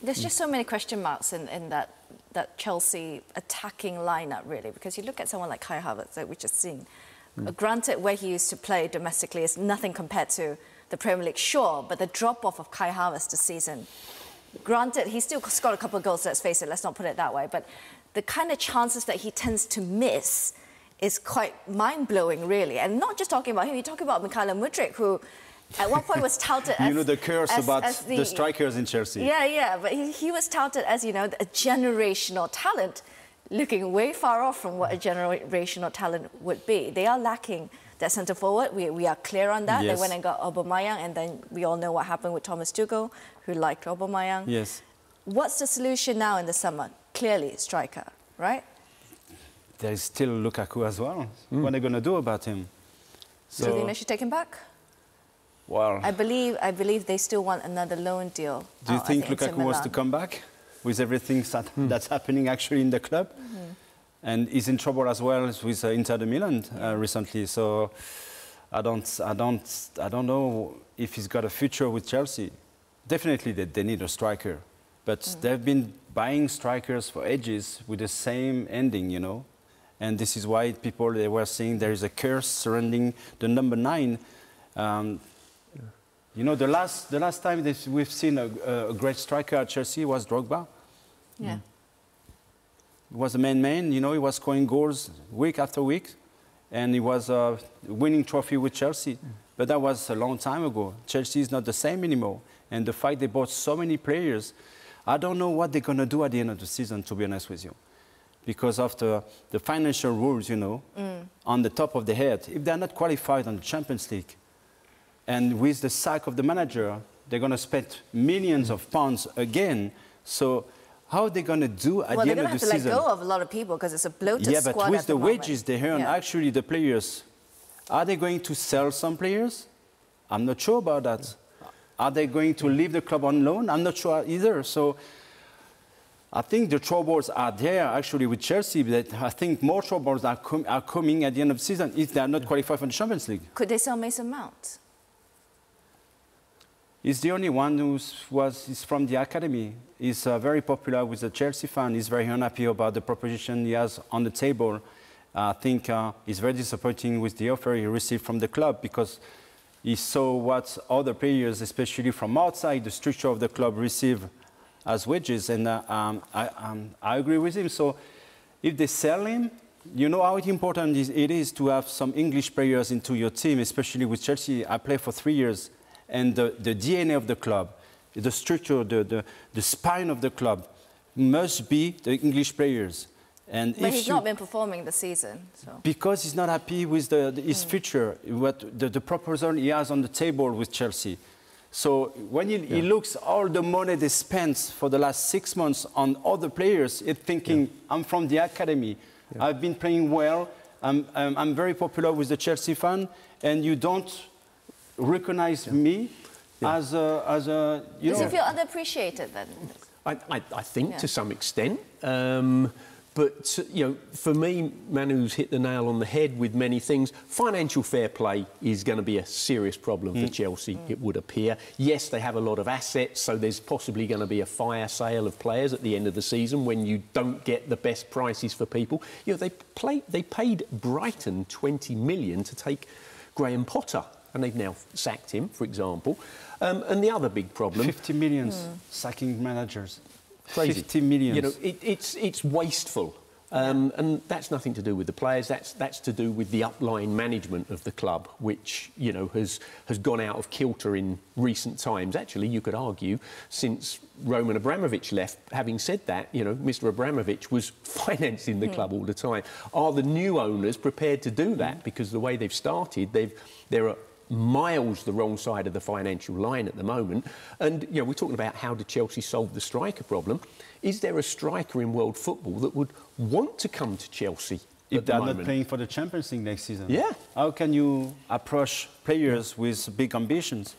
There's just so many question marks in that Chelsea attacking lineup, really, because you look at someone like Kai Havertz that we just seen. Granted, where he used to play domestically is nothing compared to the Premier League, sure, but the drop-off of Kai Havertz this season, granted, he still scored a couple of goals, let's face it, let's not put it that way, but the kind of chances that he tends to miss is quite mind-blowing, really. And not just talking about him, you're talking about Mykhailo Mudryk, who at one point was touted as... You know the curse about the strikers in Chelsea. Yeah, but he was touted as, you know, a generational talent, looking way far off from what a generational talent would be. They are lacking that centre forward. We are clear on that. Yes. They went and got Aubameyang, and then we all know what happened with Thomas Tuchel, who liked Aubameyang. Yes. What's the solution now in the summer? Clearly, striker, right? There's still Lukaku as well. What are they going to do about him? So, do you think they should take him back? Well, I believe they still want another loan deal. Do you think Lukaku wants to come back with everything that's happening actually in the club? And he's in trouble as well with Inter de Milan recently. So I don't know if he's got a future with Chelsea. Definitely they need a striker, but they've been buying strikers for ages with the same ending, you know. And this is why they were saying there is a curse surrounding the number 9. You know, the last time we've seen a great striker at Chelsea was Drogba. Yeah. He was a man, you know, he was scoring goals week after week, and he was winning trophy with Chelsea. But that was a long time ago. Chelsea is not the same anymore. And the fact they bought so many players, I don't know what they're going to do at the end of the season, to be honest with you. Because of the financial rules, you know, on the top of the head, if they're not qualified on the Champions League, and with the sack of the manager, they're going to spend millions of pounds again. So how are they going to do at the end of the season? Well, they're going to have to let go of a lot of people because it's a bloated squad. Yeah, but with the wages they earn, actually the players, are they going to sell some players? I'm not sure about that. Are they going to leave the club on loan? I'm not sure either. So I think the troubles are there actually with Chelsea, but I think more troubles are coming at the end of the season if they are not qualified for the Champions League. Could they sell Mason Mount? He's the only one who's from the academy. He's very popular with the Chelsea fan. He's very unhappy about the proposition he has on the table. I think he's very disappointing with the offer he received from the club because he saw what other players, especially from outside the structure of the club, receive as wages. And I agree with him. So if they sell him, you know how important it is to have some English players into your team, especially with Chelsea. I played for 3 years. And the DNA of the club, the structure, the spine of the club must be the English players. And but he's not been performing this season. So. Because he's not happy with his future, the proposal he has on the table with Chelsea. So when he looks all the money they spent for the last 6 months on other players, he's thinking, I'm from the academy, I've been playing well, I'm very popular with the Chelsea fan, and you don't recognize me as a you know. Does he feel underappreciated then? I think to some extent. But, you know, for me, Manu's hit the nail on the head with many things. Financial fair play is going to be a serious problem for Chelsea, it would appear. Yes, they have a lot of assets, so there's possibly going to be a fire sale of players at the end of the season when you don't get the best prices for people. You know, they paid Brighton 20 million to take Graham Potter, and they've now sacked him, for example. And the other big problem... 50 million sacking managers. Crazy. 50 million. You know, it's wasteful. And that's nothing to do with the players. That's to do with the upline management of the club, which, you know, has gone out of kilter in recent times. Actually, you could argue, since Roman Abramovich left. Having said that, you know, Mr. Abramovich was financing the club all the time. Are the new owners prepared to do that? Because the way they've started, there are miles the wrong side of the financial line at the moment. And, you know, we're talking about how did Chelsea solve the striker problem. Is there a striker in world football that would want to come to Chelsea if they're not playing for the Champions League next season? Yeah. How can you approach players with big ambitions?